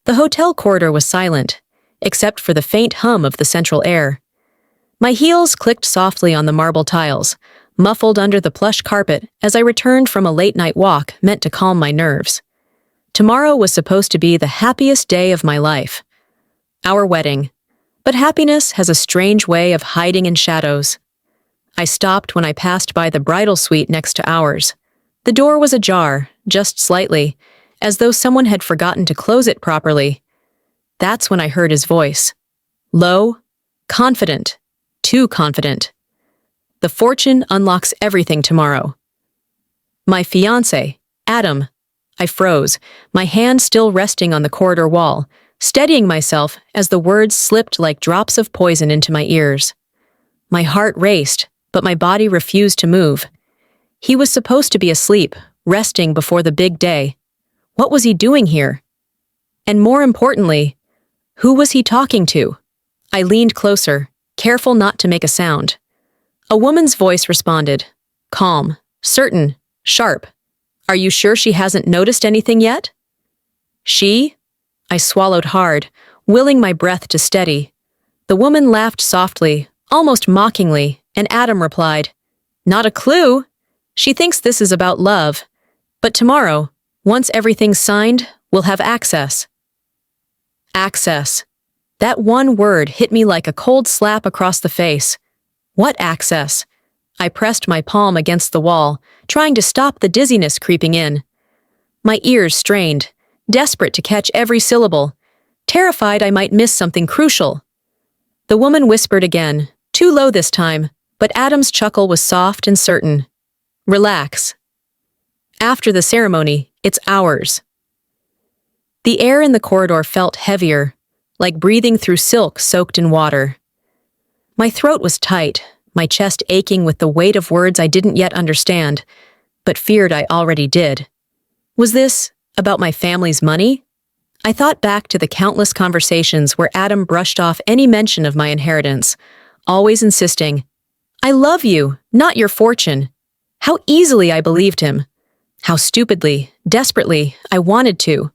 The hotel corridor was silent, except for the faint hum of the central air. My heels clicked softly on the marble tiles, muffled under the plush carpet as I returned from a late-night walk meant to calm my nerves. Tomorrow was supposed to be the happiest day of my life. Our wedding. But happiness has a strange way of hiding in shadows. I stopped when I passed by the bridal suite next to ours. The door was ajar, just slightly, as though someone had forgotten to close it properly. That's when I heard his voice. Low, confident, too confident. The fortune unlocks everything tomorrow. My fiancé, Adam. I froze, my hand still resting on the corridor wall, steadying myself as the words slipped like drops of poison into my ears. My heart raced, but my body refused to move. He was supposed to be asleep, resting before the big day. What was he doing here? And more importantly, who was he talking to? I leaned closer, careful not to make a sound. A woman's voice responded, calm, certain, sharp. Are you sure she hasn't noticed anything yet? She? I swallowed hard, willing my breath to steady. The woman laughed softly, almost mockingly, and Adam replied, Not a clue. She thinks this is about love. But tomorrow, once everything's signed, we'll have access. Access. That one word hit me like a cold slap across the face. What access? I pressed my palm against the wall, trying to stop the dizziness creeping in. My ears strained, desperate to catch every syllable, terrified I might miss something crucial. The woman whispered again, too low this time, but Adam's chuckle was soft and certain. Relax. After the ceremony, it's ours. The air in the corridor felt heavier, like breathing through silk soaked in water. My throat was tight, my chest aching with the weight of words I didn't yet understand, but feared I already did. Was this about my family's money? I thought back to the countless conversations where Adam brushed off any mention of my inheritance, always insisting, I love you, not your fortune. How easily I believed him. How stupidly, desperately, I wanted to.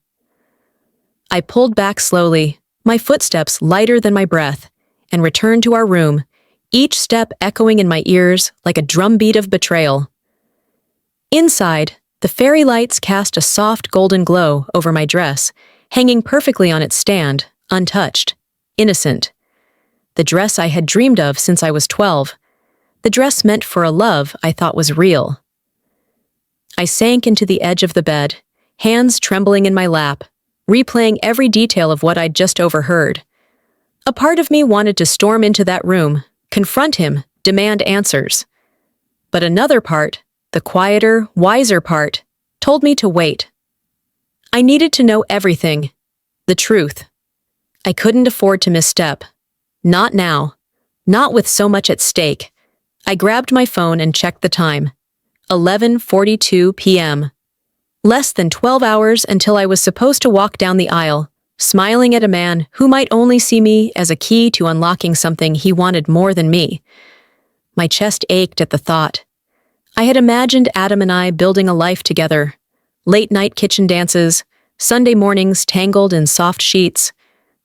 I pulled back slowly, my footsteps lighter than my breath, and returned to our room, each step echoing in my ears like a drumbeat of betrayal. Inside, the fairy lights cast a soft golden glow over my dress, hanging perfectly on its stand, untouched, innocent. The dress I had dreamed of since I was 12. The dress meant for a love I thought was real. I sank into the edge of the bed, hands trembling in my lap, replaying every detail of what I'd just overheard. A part of me wanted to storm into that room, confront him, demand answers. But another part, the quieter, wiser part, told me to wait. I needed to know everything, the truth. I couldn't afford to misstep. Not now. Not with so much at stake. I grabbed my phone and checked the time. 11:42 p.m. Less than 12 hours until I was supposed to walk down the aisle, smiling at a man who might only see me as a key to unlocking something he wanted more than me. My chest ached at the thought. I had imagined Adam and I building a life together. Late-night kitchen dances, Sunday mornings tangled in soft sheets,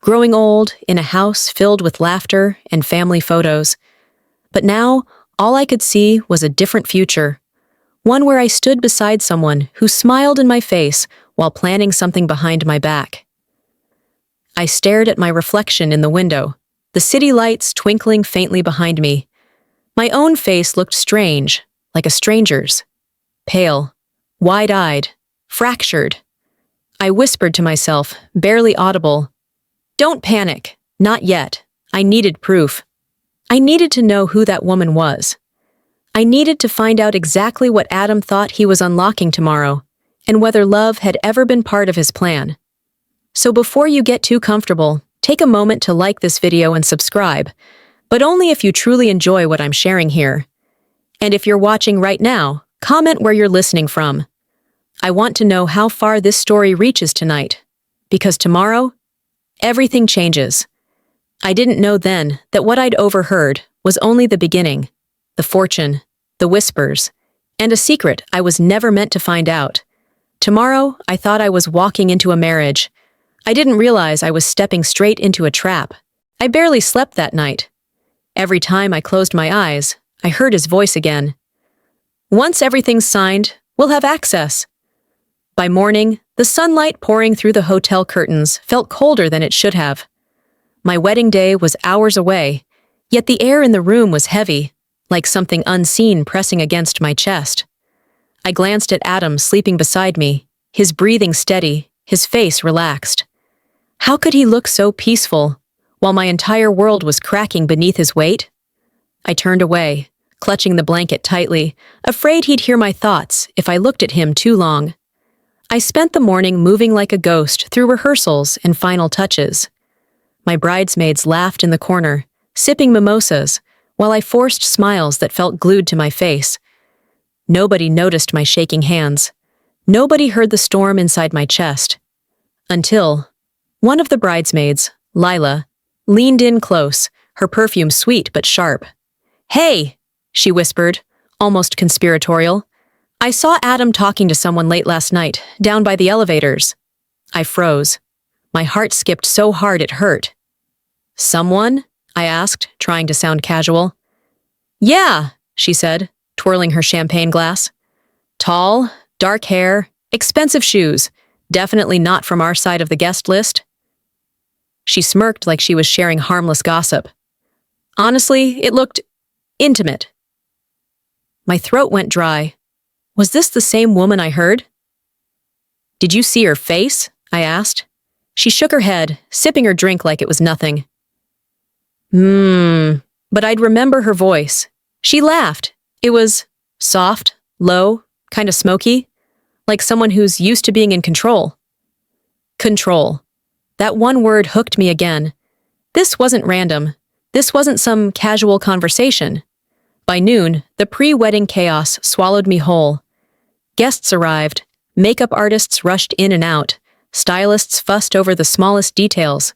growing old in a house filled with laughter and family photos. But now, all I could see was a different future. One where I stood beside someone who smiled in my face while planning something behind my back. I stared at my reflection in the window, the city lights twinkling faintly behind me. My own face looked strange, like a stranger's. Pale, wide-eyed, fractured. I whispered to myself, barely audible, "Don't panic, not yet. I needed proof. I needed to know who that woman was. I needed to find out exactly what Adam thought he was unlocking tomorrow, and whether love had ever been part of his plan. So before you get too comfortable, take a moment to like this video and subscribe, but only if you truly enjoy what I'm sharing here. And if you're watching right now, comment where you're listening from. I want to know how far this story reaches tonight, because tomorrow, everything changes. I didn't know then that what I'd overheard was only the beginning, the fortune, the whispers, and a secret I was never meant to find out. Tomorrow, I thought I was walking into a marriage, I didn't realize I was stepping straight into a trap. I barely slept that night. Every time I closed my eyes, I heard his voice again. Once everything's signed, we'll have access. By morning, the sunlight pouring through the hotel curtains felt colder than it should have. My wedding day was hours away, yet the air in the room was heavy, like something unseen pressing against my chest. I glanced at Adam sleeping beside me, his breathing steady, his face relaxed. How could he look so peaceful, while my entire world was cracking beneath his weight? I turned away, clutching the blanket tightly, afraid he'd hear my thoughts if I looked at him too long. I spent the morning moving like a ghost through rehearsals and final touches. My bridesmaids laughed in the corner, sipping mimosas, while I forced smiles that felt glued to my face. Nobody noticed my shaking hands. Nobody heard the storm inside my chest. Until one of the bridesmaids, Lila, leaned in close, her perfume sweet but sharp. "Hey," she whispered, almost conspiratorial. "I saw Adam talking to someone late last night, down by the elevators." I froze. My heart skipped so hard it hurt. "Someone?" I asked, trying to sound casual. "Yeah," she said, twirling her champagne glass. "Tall, dark hair, expensive shoes, definitely not from our side of the guest list." She smirked like she was sharing harmless gossip. Honestly, it looked intimate. My throat went dry. Was this the same woman I heard? "Did you see her face?" I asked. She shook her head, sipping her drink like it was nothing. But I'd remember her voice. She laughed. It was soft, low, kind of smoky, like someone who's used to being in control. Control. That one word hooked me again. This wasn't random. This wasn't some casual conversation. By noon, the pre-wedding chaos swallowed me whole. Guests arrived, makeup artists rushed in and out, stylists fussed over the smallest details.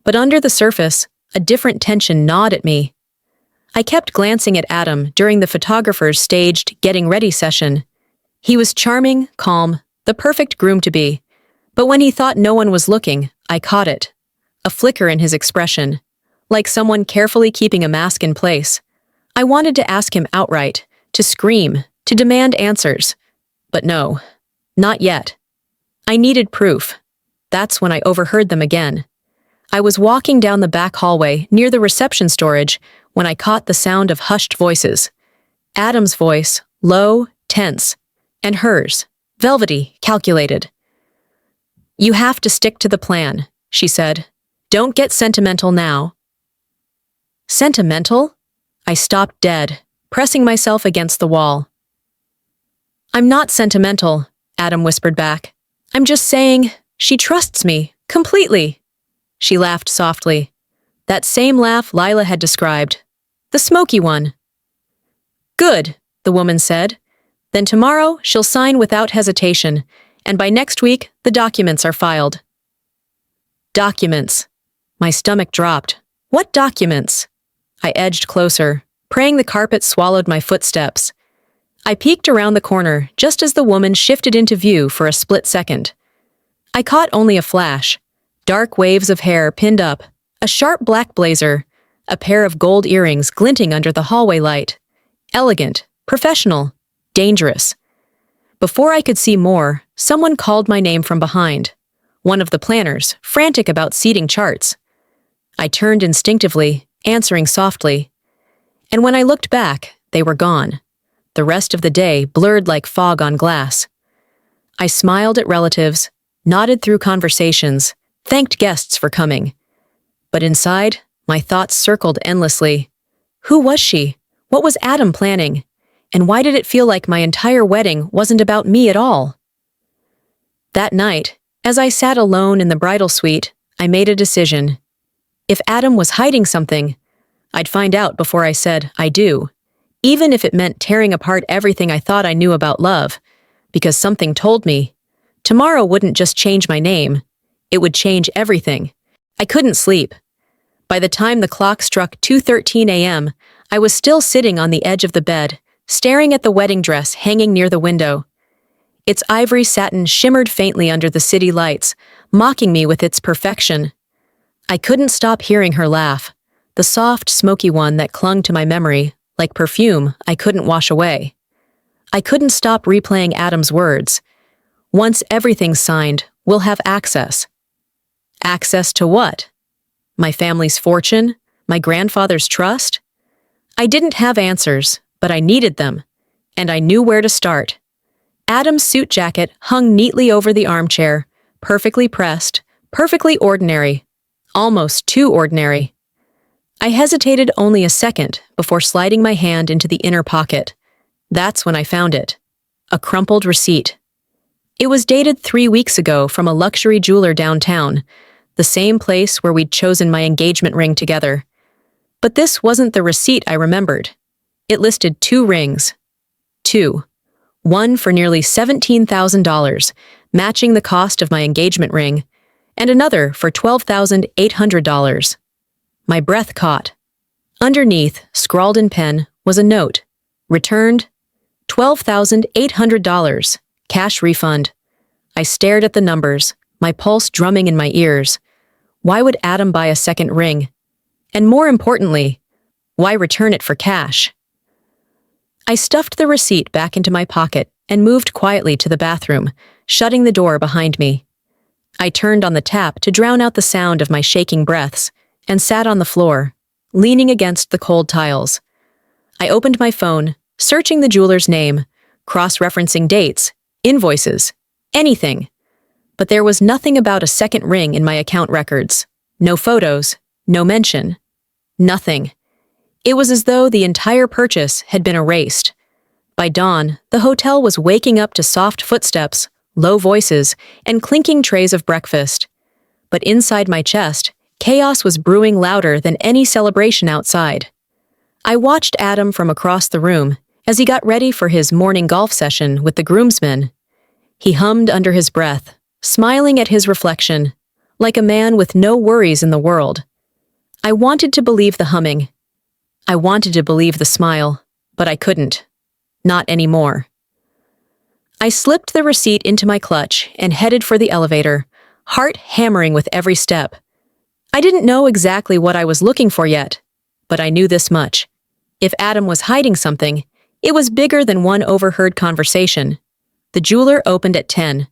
But under the surface, a different tension gnawed at me. I kept glancing at Adam during the photographer's staged getting ready session. He was charming, calm, the perfect groom-to-be. But when he thought no one was looking, I caught it. A flicker in his expression, like someone carefully keeping a mask in place. I wanted to ask him outright, to scream, to demand answers. But no, not yet. I needed proof. That's when I overheard them again. I was walking down the back hallway near the reception storage when I caught the sound of hushed voices. Adam's voice, low, tense, and hers, velvety, calculated. "You have to stick to the plan," she said. "Don't get sentimental now." Sentimental? I stopped dead, pressing myself against the wall. "I'm not sentimental," Adam whispered back. "I'm just saying, she trusts me, completely." She laughed softly. That same laugh Lila had described. The smoky one. "Good," the woman said. "Then tomorrow she'll sign without hesitation, and by next week the documents are filed." Documents. My stomach dropped. What documents? I edged closer, praying the carpet swallowed my footsteps. I peeked around the corner just as the woman shifted into view for a split second. I caught only a flash. Dark waves of hair pinned up, a sharp black blazer, a pair of gold earrings glinting under the hallway light. Elegant, professional, dangerous. Before I could see more, someone called my name from behind. One of the planners, frantic about seating charts. I turned instinctively, answering softly. And when I looked back, they were gone. The rest of the day blurred like fog on glass. I smiled at relatives, nodded through conversations, thanked guests for coming. But inside, my thoughts circled endlessly. Who was she? What was Adam planning? And why did it feel like my entire wedding wasn't about me at all? That night, as I sat alone in the bridal suite, I made a decision. If Adam was hiding something, I'd find out before I said I do, even if it meant tearing apart everything I thought I knew about love, because something told me, tomorrow wouldn't just change my name, it would change everything. I couldn't sleep. By the time the clock struck 2:13 a.m., I was still sitting on the edge of the bed, staring at the wedding dress hanging near the window. Its ivory satin shimmered faintly under the city lights, mocking me with its perfection. I couldn't stop hearing her laugh, the soft, smoky one that clung to my memory, like perfume I couldn't wash away. I couldn't stop replaying Adam's words. Once everything's signed, we'll have access. Access to what? My family's fortune? My grandfather's trust? I didn't have answers, but I needed them, and I knew where to start. Adam's suit jacket hung neatly over the armchair, perfectly pressed, perfectly ordinary, almost too ordinary. I hesitated only a second before sliding my hand into the inner pocket. That's when I found it. A crumpled receipt. It was dated 3 weeks ago from a luxury jeweler downtown, the same place where we'd chosen my engagement ring together. But this wasn't the receipt I remembered. It listed 2 rings. 2. One for nearly $17,000, matching the cost of my engagement ring, and another for $12,800. My breath caught. Underneath, scrawled in pen, was a note. Returned, $12,800, cash refund. I stared at the numbers, my pulse drumming in my ears. Why would Adam buy a second ring? And more importantly, why return it for cash? I stuffed the receipt back into my pocket and moved quietly to the bathroom, shutting the door behind me. I turned on the tap to drown out the sound of my shaking breaths and sat on the floor, leaning against the cold tiles. I opened my phone, searching the jeweler's name, cross-referencing dates, invoices, anything. But there was nothing about a second ring in my account records. No photos, no mention. Nothing. It was as though the entire purchase had been erased. By dawn, the hotel was waking up to soft footsteps, low voices, and clinking trays of breakfast. But inside my chest, chaos was brewing louder than any celebration outside. I watched Adam from across the room as he got ready for his morning golf session with the groomsmen. He hummed under his breath, smiling at his reflection, like a man with no worries in the world. I wanted to believe the humming. I wanted to believe the smile, but I couldn't. Not anymore. I slipped the receipt into my clutch and headed for the elevator, heart hammering with every step. I didn't know exactly what I was looking for yet, but I knew this much. If Adam was hiding something, it was bigger than one overheard conversation. The jeweler opened at 10.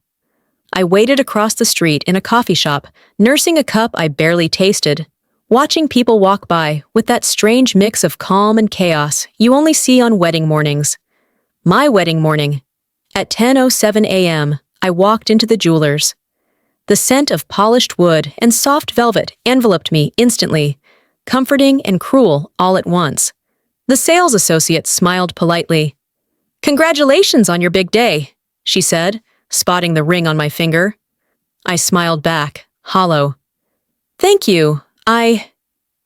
I waited across the street in a coffee shop, nursing a cup I barely tasted, watching people walk by with that strange mix of calm and chaos you only see on wedding mornings. My wedding morning. At 10:07 a.m., I walked into the jeweler's. The scent of polished wood and soft velvet enveloped me instantly, comforting and cruel all at once. The sales associate smiled politely. "Congratulations on your big day," she said, spotting the ring on my finger. I smiled back, hollow. "Thank you. I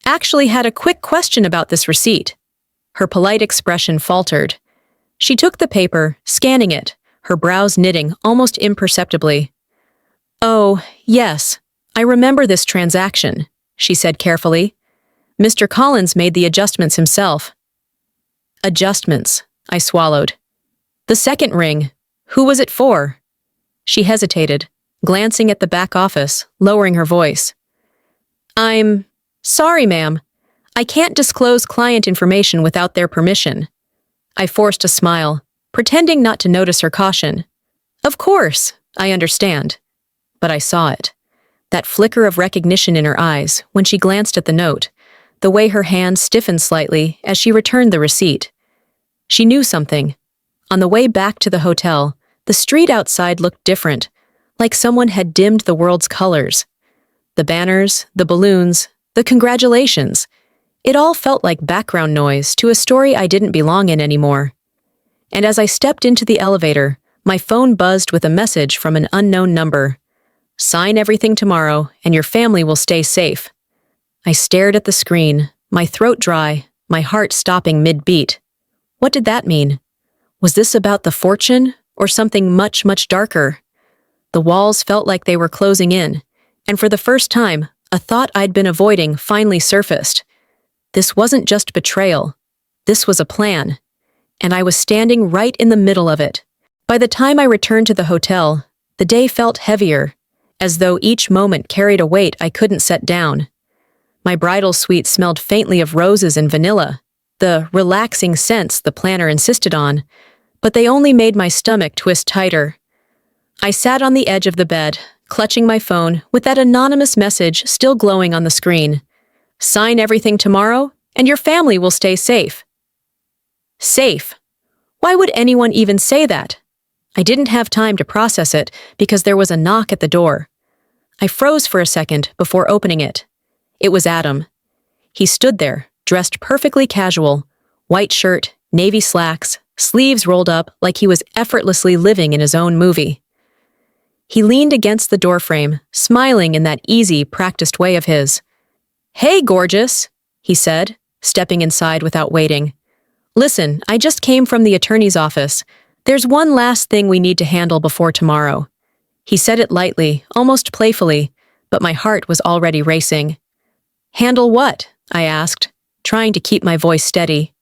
actually had a quick question about this receipt." Her polite expression faltered. She took the paper, scanning it, her brows knitting almost imperceptibly. "Oh, yes, I remember this transaction," she said carefully. "Mr. Collins made the adjustments himself." "Adjustments," I swallowed. "The second ring, who was it for?" She hesitated, glancing at the back office, lowering her voice. "I'm sorry, ma'am. I can't disclose client information without their permission." I forced a smile, pretending not to notice her caution. "Of course, I understand." But I saw it. That flicker of recognition in her eyes when she glanced at the note, the way her hand stiffened slightly as she returned the receipt. She knew something. On the way back to the hotel, the street outside looked different, like someone had dimmed the world's colors. The banners, the balloons, the congratulations. It all felt like background noise to a story I didn't belong in anymore. And as I stepped into the elevator, my phone buzzed with a message from an unknown number. "Sign everything tomorrow, and your family will stay safe." I stared at the screen, my throat dry, my heart stopping mid-beat. What did that mean? Was this about the fortune, or something much, much darker? The walls felt like they were closing in, and for the first time, a thought I'd been avoiding finally surfaced. This wasn't just betrayal. This was a plan. And I was standing right in the middle of it. By the time I returned to the hotel, the day felt heavier, as though each moment carried a weight I couldn't set down. My bridal suite smelled faintly of roses and vanilla, the relaxing scents the planner insisted on, but they only made my stomach twist tighter. I sat on the edge of the bed, clutching my phone with that anonymous message still glowing on the screen. Sign everything tomorrow, and your family will stay safe. Safe. Why would anyone even say that? I didn't have time to process it because there was a knock at the door. I froze for a second before opening it. It was Adam. He stood there, dressed perfectly casual, white shirt, navy slacks, sleeves rolled up like he was effortlessly living in his own movie. He leaned against the doorframe, smiling in that easy, practiced way of his. "Hey, gorgeous," he said, stepping inside without waiting. "Listen, I just came from the attorney's office. There's one last thing we need to handle before tomorrow." He said it lightly, almost playfully, but my heart was already racing. "Handle what?" I asked, trying to keep my voice steady.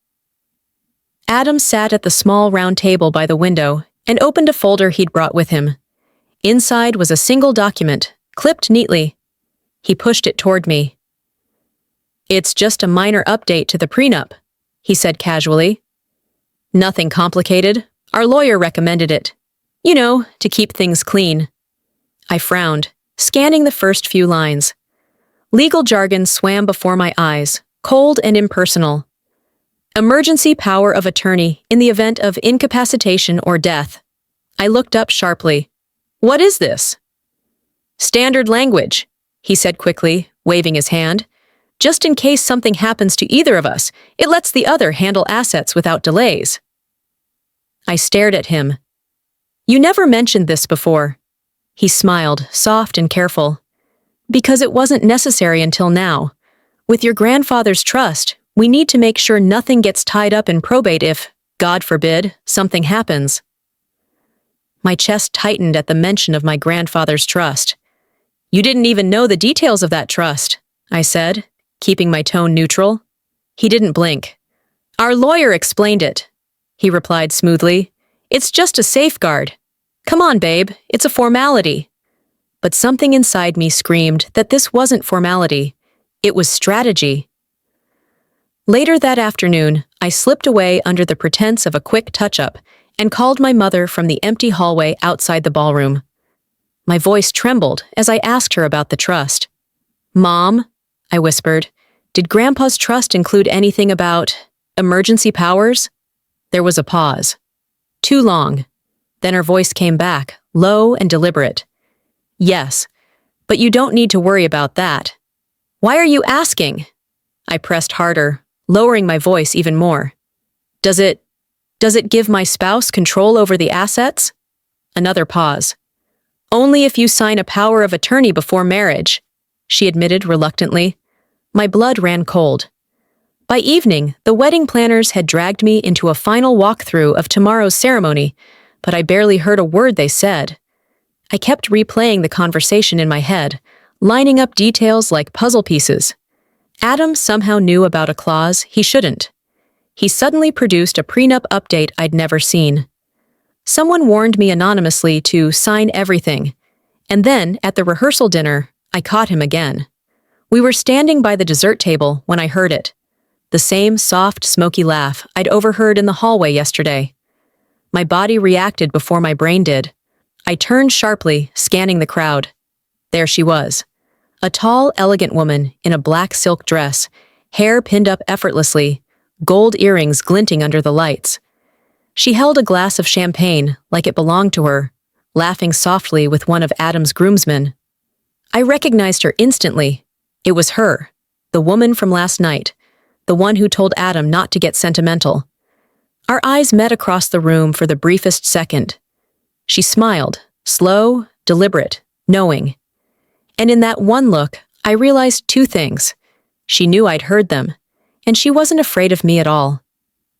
Adam sat at the small round table by the window and opened a folder he'd brought with him. Inside was a single document, clipped neatly. He pushed it toward me. "It's just a minor update to the prenup," he said casually. "Nothing complicated. Our lawyer recommended it. You know, to keep things clean." I frowned, scanning the first few lines. Legal jargon swam before my eyes, cold and impersonal. Emergency power of attorney in the event of incapacitation or death. I looked up sharply. "What is this?" "Standard language," he said quickly, waving his hand. "Just in case something happens to either of us, it lets the other handle assets without delays." I stared at him. "You never mentioned this before." He smiled, soft and careful. "Because it wasn't necessary until now. With your grandfather's trust, we need to make sure nothing gets tied up in probate if, God forbid, something happens." My chest tightened at the mention of my grandfather's trust. "You didn't even know the details of that trust," I said, keeping my tone neutral. He didn't blink. "Our lawyer explained it," he replied smoothly. "It's just a safeguard. Come on, babe, it's a formality." But something inside me screamed that this wasn't formality. It was strategy. Later that afternoon, I slipped away under the pretense of a quick touch-up and called my mother from the empty hallway outside the ballroom. My voice trembled as I asked her about the trust. "Mom," I whispered, "did Grandpa's trust include anything about emergency powers?" There was a pause. Too long. Then her voice came back, low and deliberate. "Yes, but you don't need to worry about that." "Why are you asking?" I pressed harder, lowering my voice even more. Does it give my spouse control over the assets?" Another pause. "Only if you sign a power of attorney before marriage," she admitted reluctantly. My blood ran cold. By evening, the wedding planners had dragged me into a final walkthrough of tomorrow's ceremony, but I barely heard a word they said. I kept replaying the conversation in my head, lining up details like puzzle pieces. Adam somehow knew about a clause he shouldn't. He suddenly produced a prenup update I'd never seen. Someone warned me anonymously to sign everything, and then, at the rehearsal dinner, I caught him again. We were standing by the dessert table when I heard it. The same soft, smoky laugh I'd overheard in the hallway yesterday. My body reacted before my brain did. I turned sharply, scanning the crowd. There she was. A tall, elegant woman in a black silk dress, hair pinned up effortlessly, gold earrings glinting under the lights. She held a glass of champagne like it belonged to her, laughing softly with one of Adam's groomsmen. I recognized her instantly. It was her, the woman from last night, the one who told Adam not to get sentimental. Our eyes met across the room for the briefest second. She smiled, slow, deliberate, knowing. And in that one look, I realized two things. She knew I'd heard them, and she wasn't afraid of me at all.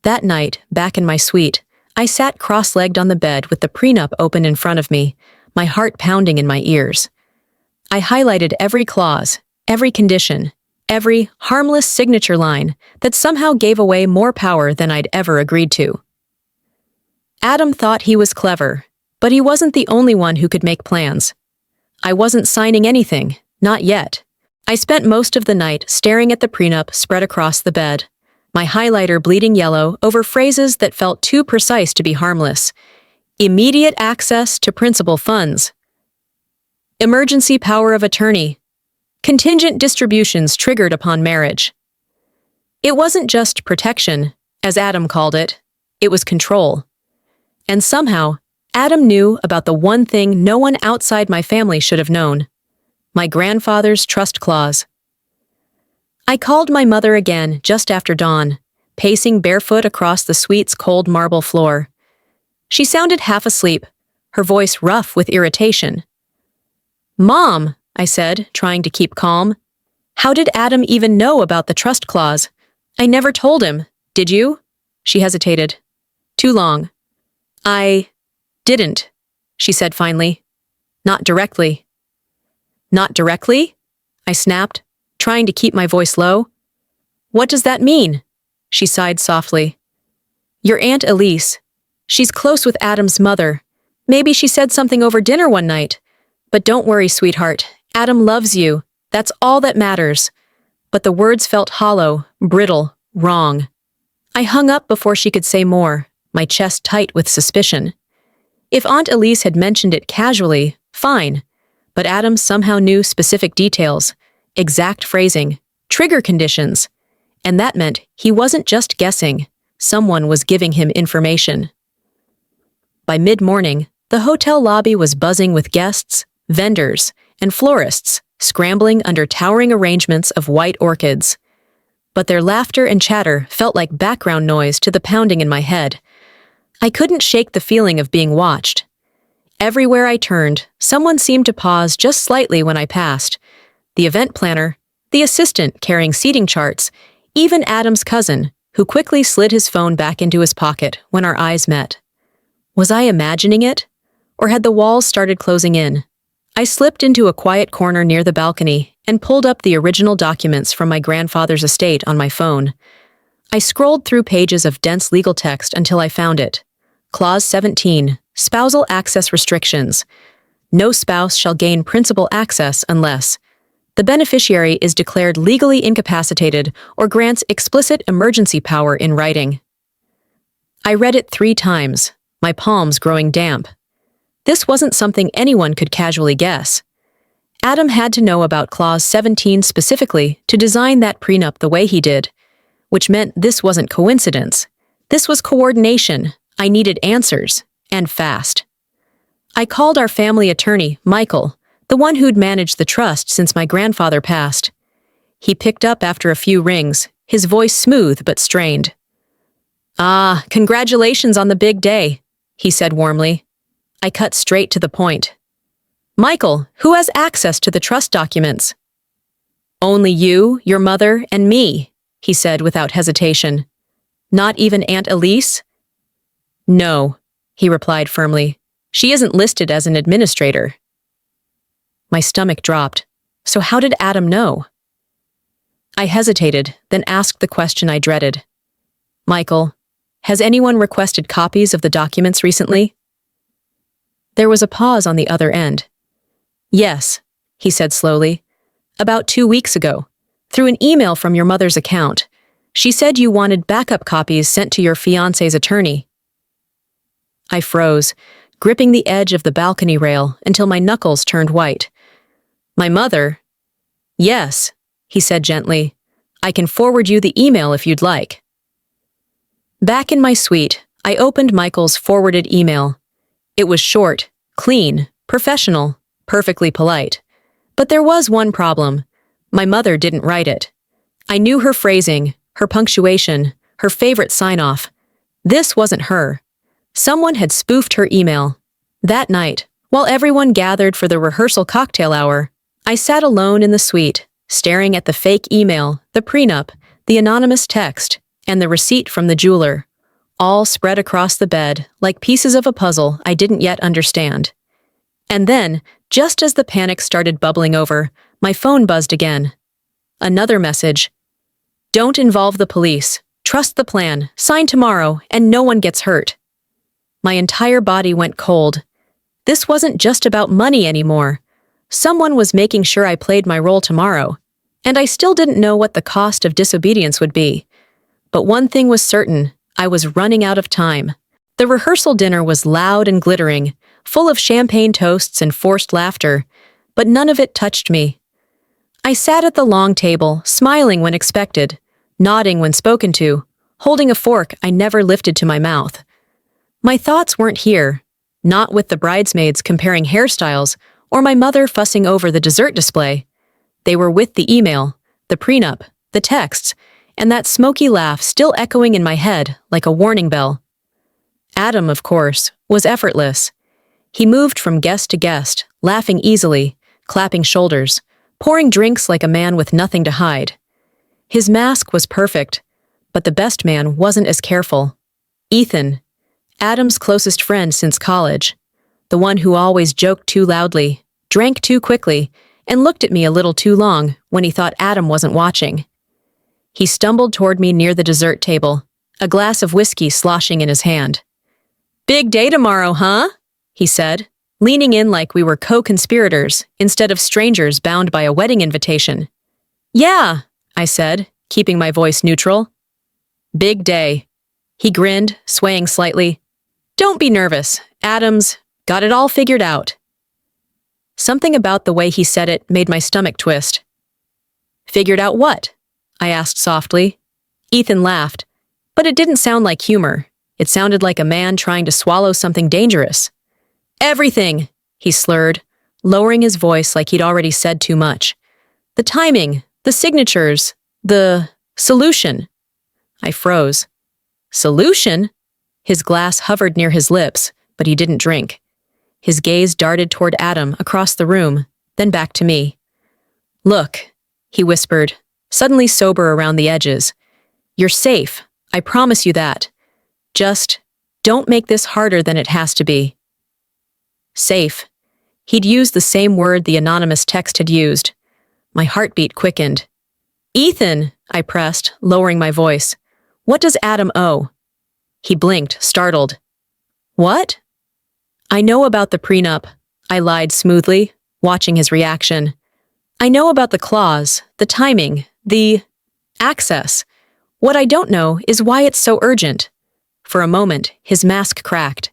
That night, back in my suite, I sat cross-legged on the bed with the prenup open in front of me, my heart pounding in my ears. I highlighted every clause, every condition, every harmless signature line that somehow gave away more power than I'd ever agreed to. Adam thought he was clever, But he wasn't the only one who could make plans. I wasn't signing anything, not yet. I spent most of the night staring at the prenup spread across the bed, my highlighter bleeding yellow over phrases that felt too precise to be harmless. Immediate access to principal funds. Emergency power of attorney. Contingent distributions triggered upon marriage. It wasn't just protection, as Adam called it. It was control. And somehow, Adam knew about the one thing no one outside my family should have known: my grandfather's trust clause. I called my mother again just after dawn, pacing barefoot across the suite's cold marble floor. She sounded half asleep, her voice rough with irritation. "Mom," I said, trying to keep calm. "How did Adam even know about the trust clause? I never told him, did you?" She hesitated. Too long. "I didn't," she said finally. "Not directly." "Not directly?" I snapped, trying to keep my voice low. "What does that mean?" She sighed softly. "Your Aunt Elise. She's close with Adam's mother. Maybe she said something over dinner one night. But don't worry, sweetheart. Adam loves you. That's all that matters." But the words felt hollow, brittle, wrong. I hung up before she could say more, my chest tight with suspicion. If Aunt Elise had mentioned it casually, fine. But Adam somehow knew specific details, exact phrasing, trigger conditions. And that meant he wasn't just guessing. Someone was giving him information. By mid-morning, the hotel lobby was buzzing with guests, vendors, and florists scrambling under towering arrangements of white orchids. But their laughter and chatter felt like background noise to the pounding in my head. I couldn't shake the feeling of being watched. Everywhere I turned, someone seemed to pause just slightly when I passed. The event planner, the assistant carrying seating charts, even Adam's cousin, who quickly slid his phone back into his pocket when our eyes met. Was I imagining it? Or had the walls started closing in? I slipped into a quiet corner near the balcony and pulled up the original documents from my grandfather's estate on my phone. I scrolled through pages of dense legal text until I found it. Clause 17, Spousal Access Restrictions. No spouse shall gain principal access unless the beneficiary is declared legally incapacitated or grants explicit emergency power in writing. I read it 3 times, my palms growing damp. This wasn't something anyone could casually guess. Adam had to know about Clause 17 specifically to design that prenup the way he did, which meant this wasn't coincidence. This was coordination. I needed answers, and fast. I called our family attorney, Michael, the one who'd managed the trust since my grandfather passed. He picked up after a few rings, his voice smooth but strained. "Ah, congratulations on the big day," he said warmly. I cut straight to the point. "Michael, who has access to the trust documents?" "Only you, your mother, and me," he said without hesitation. "Not even Aunt Elise?" "No," he replied firmly. "She isn't listed as an administrator." My stomach dropped. So how did Adam know? I hesitated, then asked the question I dreaded. "Michael, has anyone requested copies of the documents recently?" There was a pause on the other end. "Yes," he said slowly. "About 2 weeks ago, through an email from your mother's account. She said you wanted backup copies sent to your fiancé's attorney." I froze, gripping the edge of the balcony rail until my knuckles turned white. "My mother?" "Yes," he said gently. "I can forward you the email if you'd like." Back in my suite, I opened Michael's forwarded email. It was short, clean, professional, perfectly polite. But there was one problem. My mother didn't write it. I knew her phrasing, her punctuation, her favorite sign-off. This wasn't her. Someone had spoofed her email. That night, while everyone gathered for the rehearsal cocktail hour, I sat alone in the suite, staring at the fake email, the prenup, the anonymous text, and the receipt from the jeweler, all spread across the bed like pieces of a puzzle I didn't yet understand. And then, just as the panic started bubbling over, my phone buzzed again. Another message. "Don't involve the police. Trust the plan. Sign tomorrow, and no one gets hurt." My entire body went cold. This wasn't just about money anymore. Someone was making sure I played my role tomorrow, and I still didn't know what the cost of disobedience would be. But one thing was certain, I was running out of time. The rehearsal dinner was loud and glittering, full of champagne toasts and forced laughter, but none of it touched me. I sat at the long table, smiling when expected, nodding when spoken to, holding a fork I never lifted to my mouth. My thoughts weren't here, not with the bridesmaids comparing hairstyles or my mother fussing over the dessert display. They were with the email, the prenup, the texts, and that smoky laugh still echoing in my head like a warning bell. Adam, of course, was effortless. He moved from guest to guest, laughing easily, clapping shoulders, pouring drinks like a man with nothing to hide. His mask was perfect, but the best man wasn't as careful. Ethan, Adam's closest friend since college, the one who always joked too loudly, drank too quickly, and looked at me a little too long when he thought Adam wasn't watching. He stumbled toward me near the dessert table, a glass of whiskey sloshing in his hand. "Big day tomorrow, huh?" he said, leaning in like we were co-conspirators instead of strangers bound by a wedding invitation. "Yeah," I said, keeping my voice neutral. "Big day." He grinned, swaying slightly. "Don't be nervous. Adam's got it all figured out." Something about the way he said it made my stomach twist. "Figured out what?" I asked softly. Ethan laughed, but it didn't sound like humor. It sounded like a man trying to swallow something dangerous. "Everything," he slurred, lowering his voice like he'd already said too much. "The timing, the signatures, the solution." I froze. "Solution?" His glass hovered near his lips, but he didn't drink. His gaze darted toward Adam across the room, then back to me. "Look," he whispered, suddenly sober around the edges. "You're safe, I promise you that. Just don't make this harder than it has to be." Safe. He'd used the same word the anonymous text had used. My heartbeat quickened. "Ethan," I pressed, lowering my voice. "What does Adam owe?" He blinked, startled. "What?" "I know about the prenup," I lied smoothly, watching his reaction. "I know about the clause, the timing, the access. What I don't know is why it's so urgent." For a moment, his mask cracked.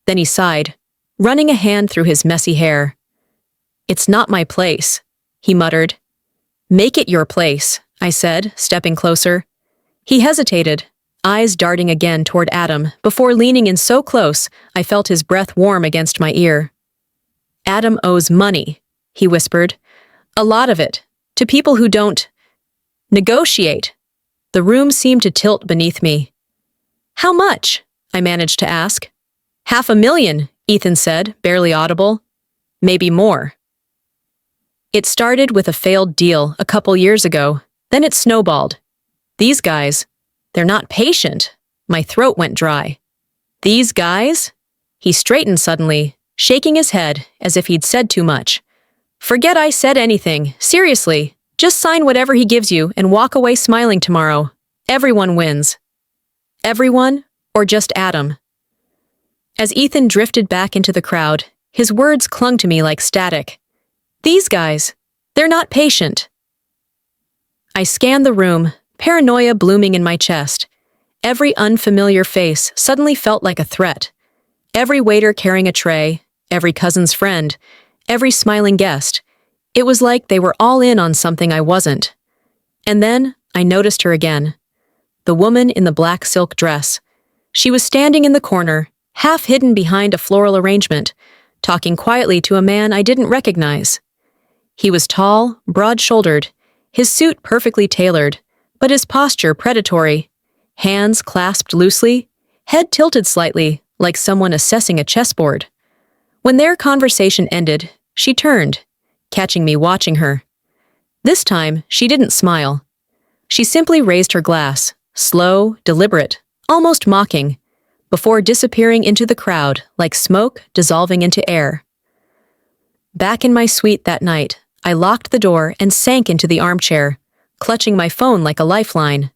Then he sighed, running a hand through his messy hair. "It's not my place," he muttered. "Make it your place," I said, stepping closer. He hesitated, eyes darting again toward Adam, before leaning in so close I felt his breath warm against my ear. "Adam owes money," he whispered. "A lot of it, to people who don't negotiate." The room seemed to tilt beneath me. "How much?" I managed to ask. "500,000, Ethan said, barely audible. "Maybe more." It started with a failed deal a couple years ago, then it snowballed. These guys, they're not patient. My throat went dry. "These guys?" He straightened suddenly, shaking his head as if he'd said too much. "Forget I said anything, seriously. Just sign whatever he gives you and walk away smiling tomorrow. Everyone wins." Everyone, or just Adam? As Ethan drifted back into the crowd, his words clung to me like static. "These guys, they're not patient." I scanned the room, paranoia blooming in my chest. Every unfamiliar face suddenly felt like a threat. Every waiter carrying a tray, every cousin's friend, every smiling guest. It was like they were all in on something I wasn't. And then I noticed her again. The woman in the black silk dress. She was standing in the corner, half hidden behind a floral arrangement, talking quietly to a man I didn't recognize. He was tall, broad-shouldered, his suit perfectly tailored, but his posture predatory. Hands clasped loosely, head tilted slightly, like someone assessing a chessboard. When their conversation ended, she turned, catching me watching her. This time, she didn't smile. She simply raised her glass, slow, deliberate, almost mocking, before disappearing into the crowd like smoke dissolving into air. Back in my suite that night, I locked the door and sank into the armchair, clutching my phone like a lifeline.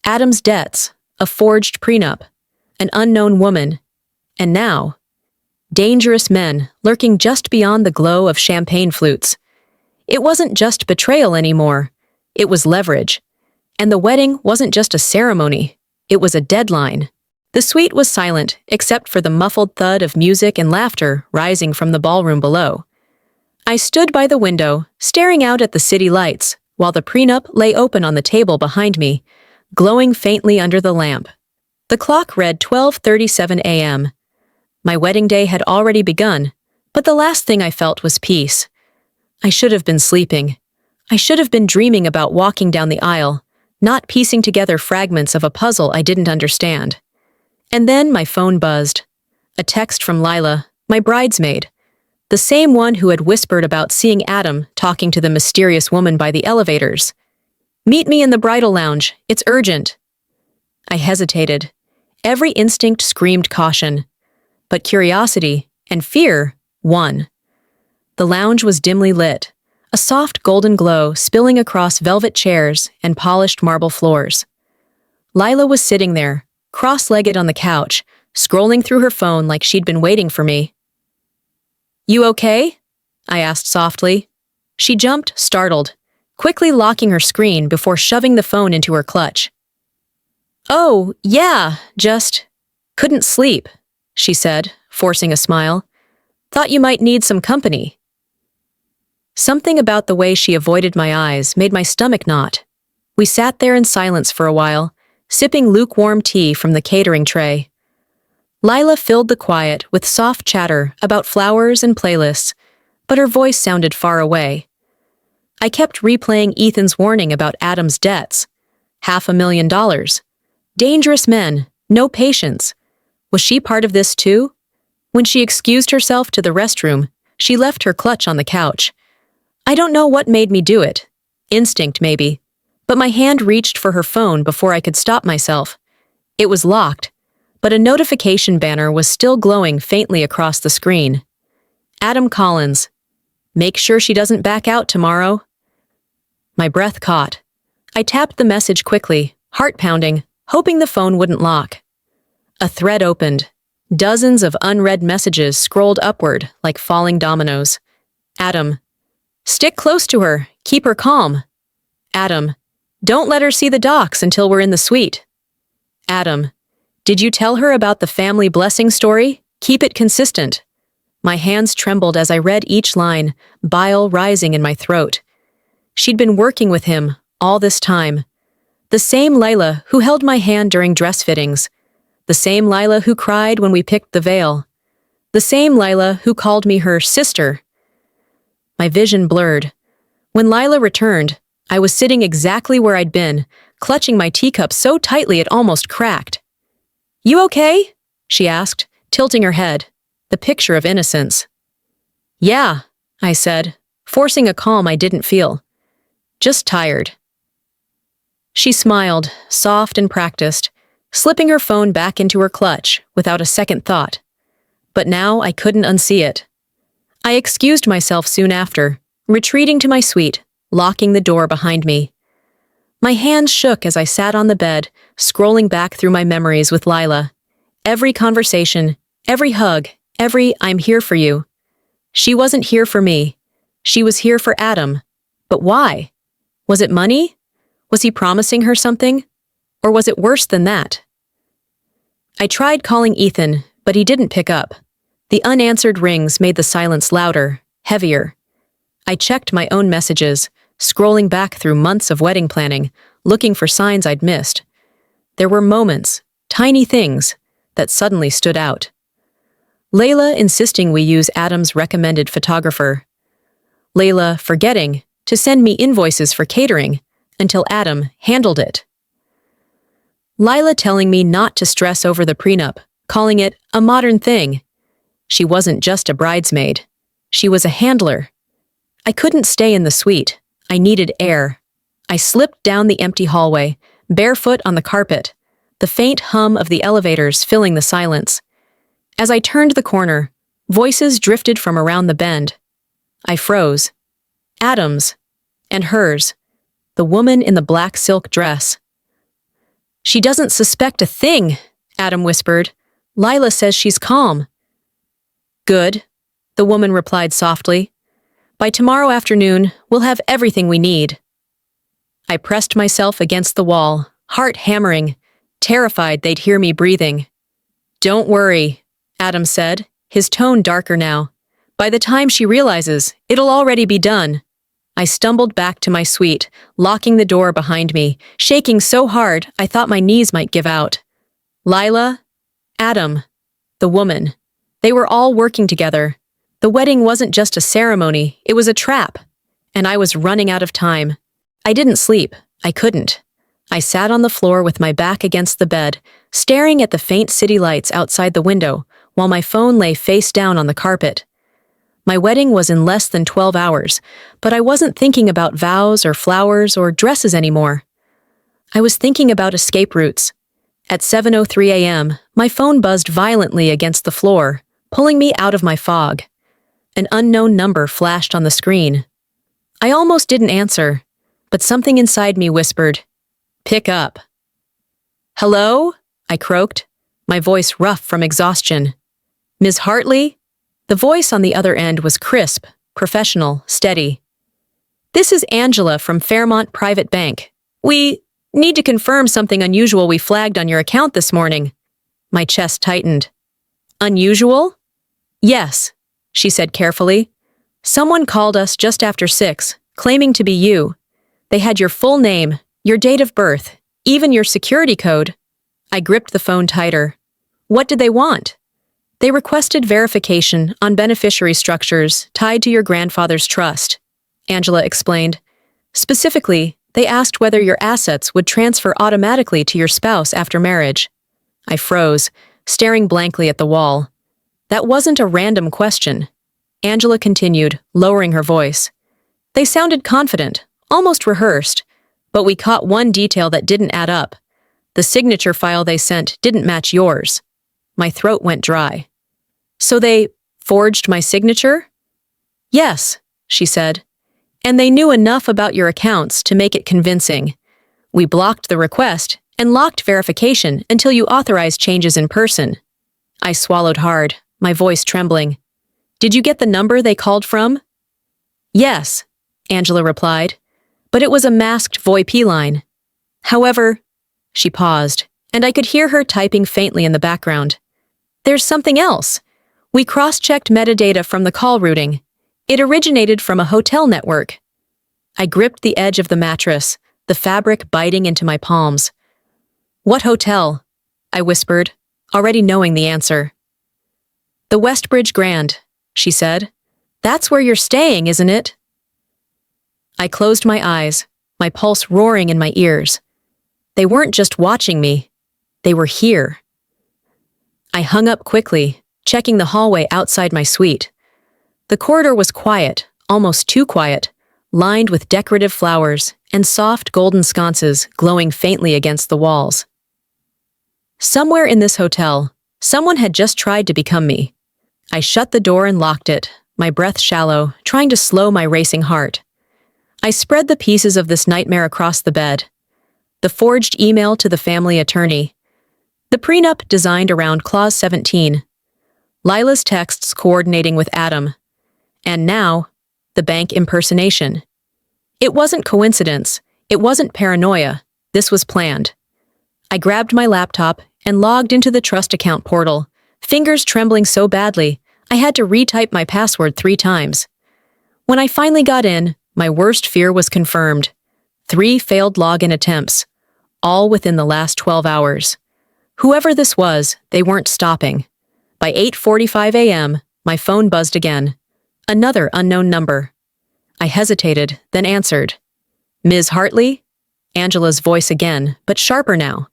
Adam's debts, a forged prenup, an unknown woman, and now, Dangerous men lurking just beyond the glow of champagne flutes. It wasn't just betrayal anymore. It was leverage. And the wedding wasn't just a ceremony. It was a deadline. The suite was silent, except for the muffled thud of music and laughter rising from the ballroom below. I stood by the window, staring out at the city lights, while the prenup lay open on the table behind me, glowing faintly under the lamp. The clock read 12:37 a.m. My wedding day had already begun, but the last thing I felt was peace. I should have been sleeping. I should have been dreaming about walking down the aisle, not piecing together fragments of a puzzle I didn't understand. And then my phone buzzed. A text from Lila, my bridesmaid, the same one who had whispered about seeing Adam talking to the mysterious woman by the elevators. "Meet me in the bridal lounge. It's urgent." I hesitated. Every instinct screamed caution. But curiosity and fear won. The lounge was dimly lit, a soft golden glow spilling across velvet chairs and polished marble floors. Lila was sitting there, cross-legged on the couch, scrolling through her phone like she'd been waiting for me. "You okay?" I asked softly. She jumped, startled, quickly locking her screen before shoving the phone into her clutch. "Oh, yeah, just couldn't sleep," she said, forcing a smile. "Thought you might need some company." Something about the way she avoided my eyes made my stomach knot. We sat there in silence for a while, sipping lukewarm tea from the catering tray. Lila filled the quiet with soft chatter about flowers and playlists, but her voice sounded far away. I kept replaying Ethan's warning about Adam's debts. $500,000. Dangerous men, no patience. Was she part of this too? When she excused herself to the restroom, she left her clutch on the couch. I don't know what made me do it. Instinct, maybe. But my hand reached for her phone before I could stop myself. It was locked, but a notification banner was still glowing faintly across the screen. Adam Collins. Make sure she doesn't back out tomorrow. My breath caught. I tapped the message quickly, heart pounding, hoping the phone wouldn't lock. A thread opened. Dozens of unread messages scrolled upward like falling dominoes. Adam. Stick close to her. Keep her calm. Adam. Don't let her see the docs until we're in the suite. Adam. Did you tell her about the family blessing story? Keep it consistent. My hands trembled as I read each line, bile rising in my throat. She'd been working with him all this time. The same Lila who held my hand during dress fittings. The same Lila who cried when we picked the veil. The same Lila who called me her sister. My vision blurred. When Lila returned, I was sitting exactly where I'd been, clutching my teacup so tightly it almost cracked. "You okay?" she asked, tilting her head, the picture of innocence. "Yeah," I said, forcing a calm I didn't feel. "Just tired." She smiled, soft and practiced, slipping her phone back into her clutch without a second thought. But now I couldn't unsee it. I excused myself soon after, retreating to my suite, locking the door behind me. My hands shook as I sat on the bed, scrolling back through my memories with Lila. Every conversation, every hug, every "I'm here for you." She wasn't here for me. She was here for Adam. But why? Was it money? Was he promising her something? Or was it worse than that? I tried calling Ethan, but he didn't pick up. The unanswered rings made the silence louder, heavier. I checked my own messages, scrolling back through months of wedding planning, looking for signs I'd missed. There were moments, tiny things, that suddenly stood out. Layla insisting we use Adam's recommended photographer. Layla forgetting to send me invoices for catering until Adam handled it. Lila telling me not to stress over the prenup, calling it a modern thing. She wasn't just a bridesmaid. She was a handler. I couldn't stay in the suite. I needed air. I slipped down the empty hallway, barefoot on the carpet, the faint hum of the elevators filling the silence. As I turned the corner, voices drifted from around the bend. I froze. Adam's. And hers. The woman in the black silk dress. "She doesn't suspect a thing," Adam whispered. "Lila says she's calm." Good, the woman replied softly. By tomorrow afternoon, we'll have everything we need. I pressed myself against the wall, heart hammering, terrified they'd hear me breathing. Don't worry, Adam said, his tone darker now. By the time she realizes, it'll already be done. I stumbled back to my suite, locking the door behind me, shaking so hard I thought my knees might give out. Lila, Adam, the woman. They were all working together. The wedding wasn't just a ceremony, it was a trap. And I was running out of time. I didn't sleep. I couldn't. I sat on the floor with my back against the bed, staring at the faint city lights outside the window, while my phone lay face down on the carpet. My wedding was in less than 12 hours, but I wasn't thinking about vows or flowers or dresses anymore. I was thinking about escape routes. At 7:03 a.m., my phone buzzed violently against the floor, pulling me out of my fog. An unknown number flashed on the screen. I almost didn't answer, but something inside me whispered, "Pick up." "Hello?" I croaked, my voice rough from exhaustion. "Ms. Hartley?" The voice on the other end was crisp, professional, steady. "This is Angela from Fairmont Private Bank. We need to confirm something unusual we flagged on your account this morning." My chest tightened. "Unusual?" "Yes," she said carefully. "Someone called us just after 6, claiming to be you. They had your full name, your date of birth, even your security code." I gripped the phone tighter. "What did they want?" "They requested verification on beneficiary structures tied to your grandfather's trust," Angela explained. "Specifically, they asked whether your assets would transfer automatically to your spouse after marriage." I froze, staring blankly at the wall. "That wasn't a random question." Angela continued, lowering her voice. "They sounded confident, almost rehearsed, but we caught one detail that didn't add up. The signature file they sent didn't match yours." My throat went dry. "So they forged my signature?" "Yes," she said. "And they knew enough about your accounts to make it convincing. We blocked the request and locked verification until you authorized changes in person." I swallowed hard, my voice trembling. "Did you get the number they called from?" "Yes," Angela replied, "but it was a masked VoIP line. However," she paused, and I could hear her typing faintly in the background. "There's something else. We cross-checked metadata from the call routing. It originated from a hotel network." I gripped the edge of the mattress, the fabric biting into my palms. "What hotel?" I whispered, already knowing the answer. "The Westbridge Grand," she said. "That's where you're staying, isn't it?" I closed my eyes, my pulse roaring in my ears. They weren't just watching me. They were here. I hung up quickly, checking the hallway outside my suite. The corridor was quiet, almost too quiet, lined with decorative flowers and soft golden sconces glowing faintly against the walls. Somewhere in this hotel, someone had just tried to become me. I shut the door and locked it, my breath shallow, trying to slow my racing heart. I spread the pieces of this nightmare across the bed. The forged email to the family attorney. The prenup designed around Clause 17. Lila's texts coordinating with Adam. And now, the bank impersonation. It wasn't coincidence. It wasn't paranoia. This was planned. I grabbed my laptop and logged into the trust account portal, fingers trembling so badly, I had to retype my password 3 times. When I finally got in, my worst fear was confirmed. 3 failed login attempts, all within the last 12 hours. Whoever this was, they weren't stopping. By 8:45 a.m., my phone buzzed again. Another unknown number. I hesitated, then answered. "Ms. Hartley?" Angela's voice again, but sharper now.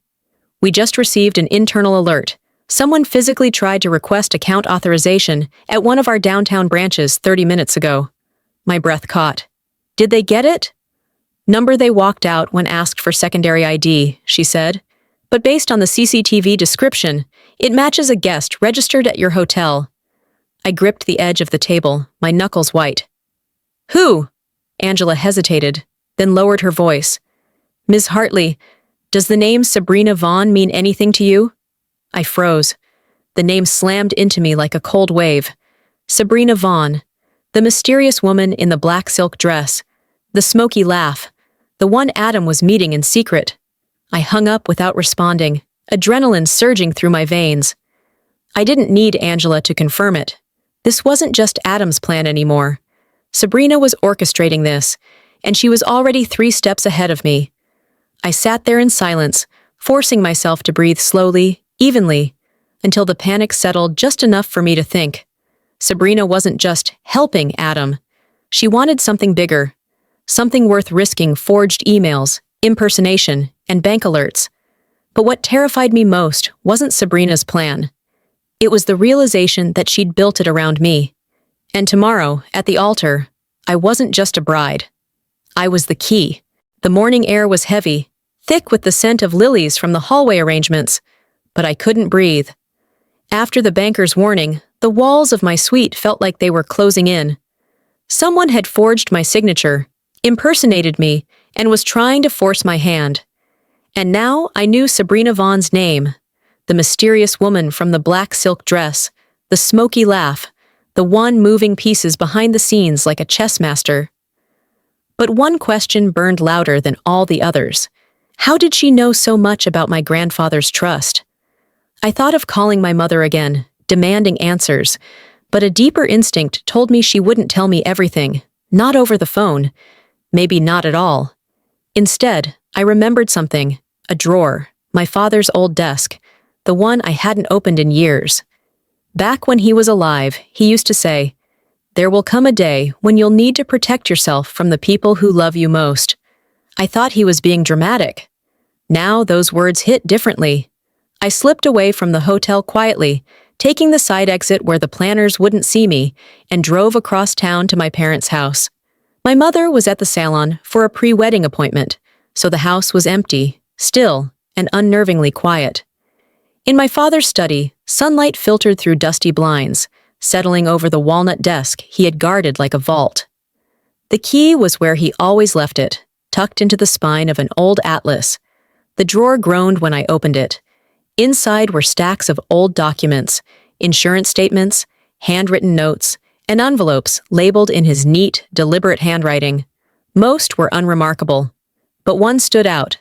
"We just received an internal alert. Someone physically tried to request account authorization at one of our downtown branches 30 minutes ago." My breath caught. "Did they get it?" "Number they walked out when asked for secondary ID," she said. "But based on the CCTV description, it matches a guest registered at your hotel." I gripped the edge of the table, my knuckles white. "Who?" Angela hesitated, then lowered her voice. "Ms. Hartley, does the name Sabrina Vaughn mean anything to you?" I froze. The name slammed into me like a cold wave. Sabrina Vaughn, the mysterious woman in the black silk dress, the smoky laugh, the one Adam was meeting in secret. I hung up without responding, adrenaline surging through my veins. I didn't need Angela to confirm it. This wasn't just Adam's plan anymore. Sabrina was orchestrating this, and she was already 3 steps ahead of me. I sat there in silence, forcing myself to breathe slowly, evenly, until the panic settled just enough for me to think. Sabrina wasn't just helping Adam. She wanted something bigger, something worth risking forged emails, impersonation, and bank alerts. But what terrified me most wasn't Sabrina's plan. It was the realization that she'd built it around me. And tomorrow, at the altar, I wasn't just a bride. I was the key. The morning air was heavy, thick with the scent of lilies from the hallway arrangements, but I couldn't breathe. After the banker's warning, the walls of my suite felt like they were closing in. Someone had forged my signature, impersonated me, and was trying to force my hand. And now I knew Sabrina Vaughn's name, the mysterious woman from the black silk dress, the smoky laugh, the one moving pieces behind the scenes like a chess master. But one question burned louder than all the others. How did she know so much about my grandfather's trust? I thought of calling my mother again, demanding answers, but a deeper instinct told me she wouldn't tell me everything, not over the phone, maybe not at all. Instead, I remembered something, a drawer, my father's old desk, the one I hadn't opened in years. Back when he was alive, he used to say, "There will come a day when you'll need to protect yourself from the people who love you most." I thought he was being dramatic. Now those words hit differently. I slipped away from the hotel quietly, taking the side exit where the planners wouldn't see me, and drove across town to my parents' house. My mother was at the salon for a pre-wedding appointment, so the house was empty, still, and unnervingly quiet. In my father's study, sunlight filtered through dusty blinds, settling over the walnut desk he had guarded like a vault. The key was where he always left it, tucked into the spine of an old atlas. The drawer groaned when I opened it. Inside were stacks of old documents, insurance statements, handwritten notes, and envelopes labeled in his neat, deliberate handwriting. Most were unremarkable, but one stood out.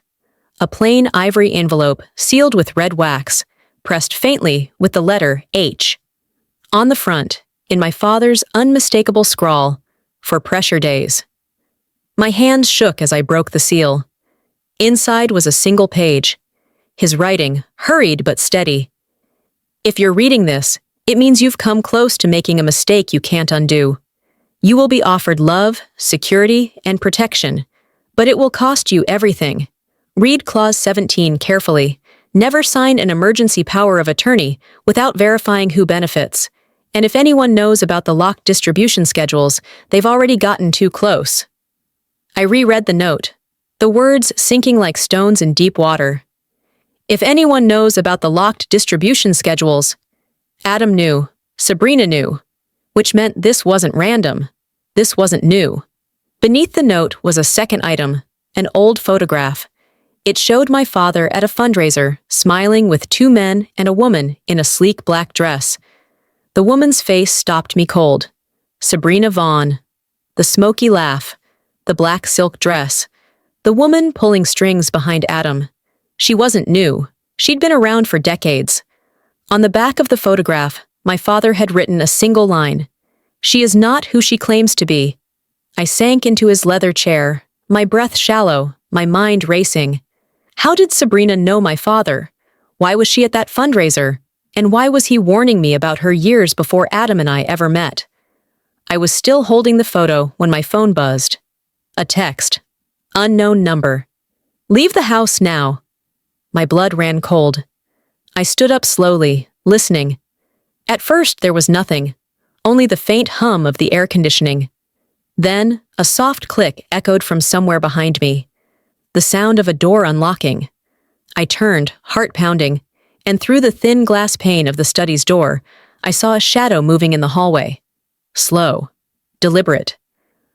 A plain ivory envelope sealed with red wax, pressed faintly with the letter H. On the front, in my father's unmistakable scrawl, "For pressure days." My hands shook as I broke the seal. Inside was a single page. His writing, hurried but steady. "If you're reading this, it means you've come close to making a mistake you can't undo. You will be offered love, security, and protection, but it will cost you everything. Read Clause 17 carefully. Never sign an emergency power of attorney without verifying who benefits. And if anyone knows about the locked distribution schedules, they've already gotten too close." I reread the note, the words sinking like stones in deep water. If anyone knows about the locked distribution schedules, Adam knew, Sabrina knew, which meant this wasn't random. This wasn't new. Beneath the note was a second item, an old photograph. It showed my father at a fundraiser, smiling with 2 men and a woman in a sleek black dress. The woman's face stopped me cold. Sabrina Vaughn. The smoky laugh. The black silk dress. The woman pulling strings behind Adam. She wasn't new. She'd been around for decades. On the back of the photograph, my father had written a single line. "She is not who she claims to be." I sank into his leather chair, my breath shallow, my mind racing. How did Sabrina know my father? Why was she at that fundraiser? And why was he warning me about her years before Adam and I ever met? I was still holding the photo when my phone buzzed. A text. Unknown number. "Leave the house now." My blood ran cold. I stood up slowly, listening. At first there was nothing, only the faint hum of the air conditioning. Then, a soft click echoed from somewhere behind me. The sound of a door unlocking. I turned, heart pounding, and through the thin glass pane of the study's door, I saw a shadow moving in the hallway. Slow. Deliberate.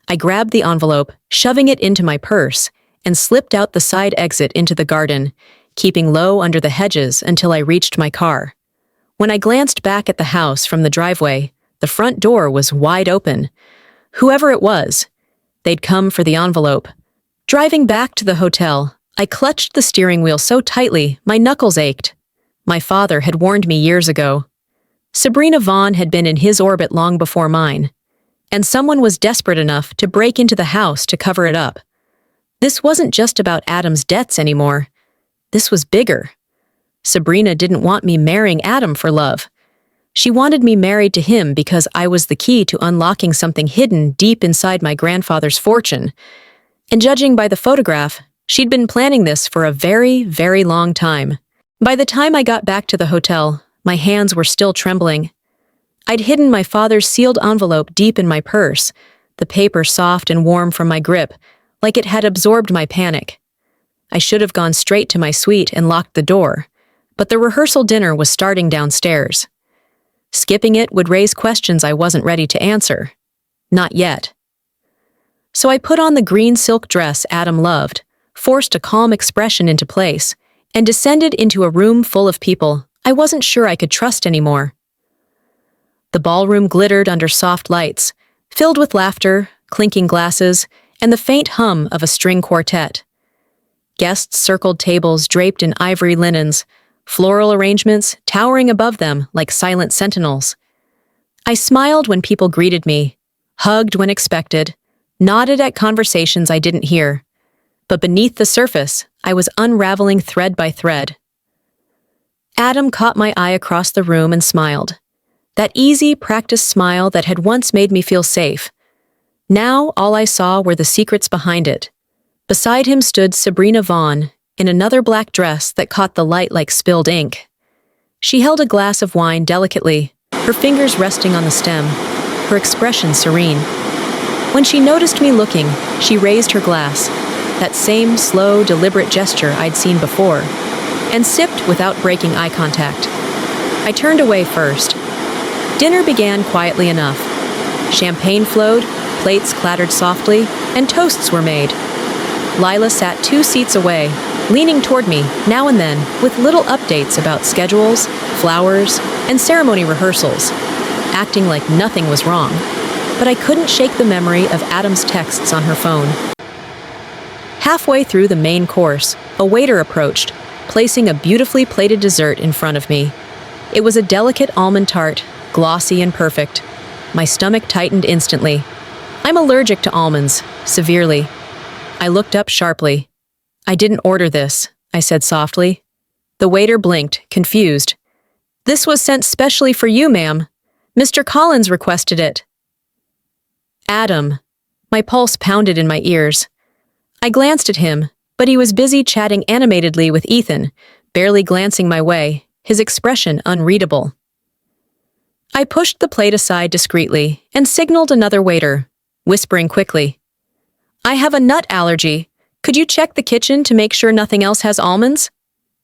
I grabbed the envelope, shoving it into my purse, and slipped out the side exit into the garden, keeping low under the hedges until I reached my car. When I glanced back at the house from the driveway, the front door was wide open. Whoever it was, they'd come for the envelope. Driving back to the hotel, I clutched the steering wheel so tightly my knuckles ached. My father had warned me years ago. Sabrina Vaughn had been in his orbit long before mine, and someone was desperate enough to break into the house to cover it up. This wasn't just about Adam's debts anymore. This was bigger. Sabrina didn't want me marrying Adam for love. She wanted me married to him because I was the key to unlocking something hidden deep inside my grandfather's fortune. And judging by the photograph, she'd been planning this for a very, very long time. By the time I got back to the hotel, my hands were still trembling. I'd hidden my father's sealed envelope deep in my purse, the paper soft and warm from my grip, like it had absorbed my panic. I should have gone straight to my suite and locked the door, but the rehearsal dinner was starting downstairs. Skipping it would raise questions I wasn't ready to answer. Not yet. So I put on the green silk dress Adam loved, forced a calm expression into place, and descended into a room full of people I wasn't sure I could trust anymore. The ballroom glittered under soft lights, filled with laughter, clinking glasses, and the faint hum of a string quartet. Guests circled tables draped in ivory linens, floral arrangements towering above them like silent sentinels. I smiled when people greeted me, hugged when expected, nodded at conversations I didn't hear. But beneath the surface, I was unraveling thread by thread. Adam caught my eye across the room and smiled. That easy, practiced smile that had once made me feel safe. Now all I saw were the secrets behind it. Beside him stood Sabrina Vaughn, in another black dress that caught the light like spilled ink. She held a glass of wine delicately, her fingers resting on the stem, her expression serene. When she noticed me looking, she raised her glass, that same slow, deliberate gesture I'd seen before, and sipped without breaking eye contact. I turned away first. Dinner began quietly enough. Champagne flowed, plates clattered softly, and toasts were made. Lila sat 2 seats away, leaning toward me now and then with little updates about schedules, flowers, and ceremony rehearsals, acting like nothing was wrong. But I couldn't shake the memory of Adam's texts on her phone. Halfway through the main course, a waiter approached, placing a beautifully plated dessert in front of me. It was a delicate almond tart, glossy and perfect. My stomach tightened instantly. I'm allergic to almonds, severely. I looked up sharply. "I didn't order this," I said softly. The waiter blinked, confused. "This was sent specially for you, ma'am. Mr. Collins requested it." Adam. My pulse pounded in my ears. I glanced at him, but he was busy chatting animatedly with Ethan, barely glancing my way, his expression unreadable. I pushed the plate aside discreetly and signaled another waiter, whispering quickly, "I have a nut allergy. Could you check the kitchen to make sure nothing else has almonds?"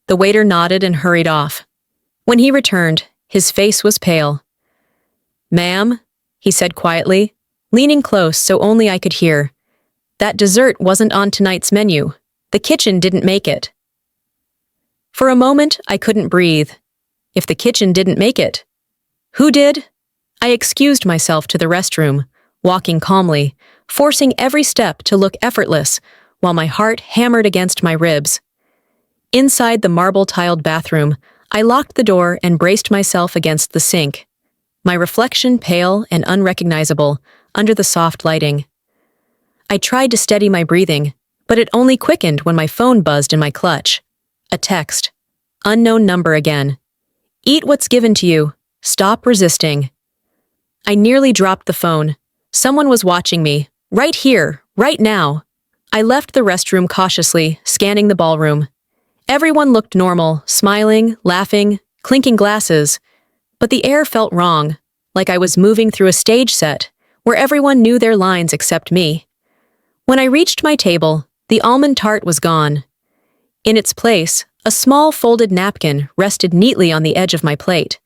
The waiter nodded and hurried off. When he returned, his face was pale. "Ma'am," he said quietly, leaning close so only I could hear, "that dessert wasn't on tonight's menu. The kitchen didn't make it." For a moment, I couldn't breathe. If the kitchen didn't make it, who did? I excused myself to the restroom, walking calmly, forcing every step to look effortless, while my heart hammered against my ribs. Inside the marble-tiled bathroom, I locked the door and braced myself against the sink, my reflection pale and unrecognizable under the soft lighting. I tried to steady my breathing, but it only quickened when my phone buzzed in my clutch. A text. Unknown number again. "Eat what's given to you. Stop resisting." I nearly dropped the phone. Someone was watching me, right here, right now. I left the restroom cautiously, scanning the ballroom. Everyone looked normal, smiling, laughing, clinking glasses. But the air felt wrong, like I was moving through a stage set, where everyone knew their lines except me. When I reached my table, the almond tart was gone. In its place, a small folded napkin rested neatly on the edge of my plate.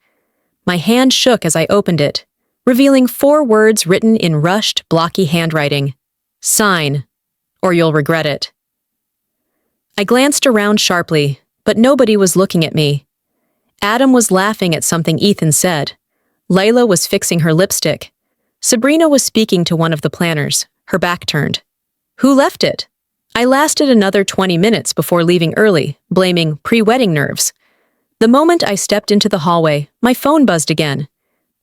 My hand shook as I opened it, revealing 4 words written in rushed, blocky handwriting. "Sign, or you'll regret it." I glanced around sharply, but nobody was looking at me. Adam was laughing at something Ethan said. Layla was fixing her lipstick. Sabrina was speaking to one of the planners, her back turned. Who left it? I lasted another 20 minutes before leaving early, blaming pre-wedding nerves. The moment I stepped into the hallway, my phone buzzed again.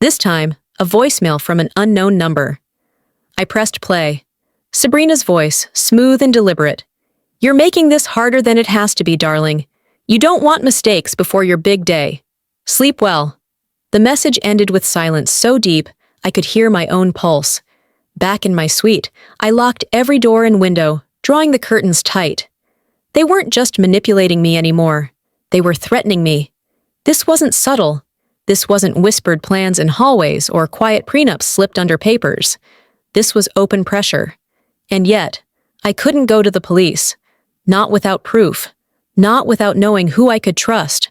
This time, a voicemail from an unknown number. I pressed play. Sabrina's voice, smooth and deliberate. You're making this harder than it has to be, darling. You don't want mistakes before your big day. Sleep well. The message ended with silence so deep, I could hear my own pulse. Back in my suite, I locked every door and window, drawing the curtains tight. They weren't just manipulating me anymore. They were threatening me. This wasn't subtle. This wasn't whispered plans in hallways or quiet prenups slipped under papers. This was open pressure. And yet, I couldn't go to the police. Not without proof. Not without knowing who I could trust.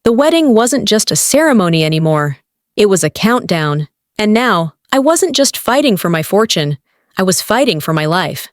The wedding wasn't just a ceremony anymore. It was a countdown. And now, I wasn't just fighting for my fortune. I was fighting for my life.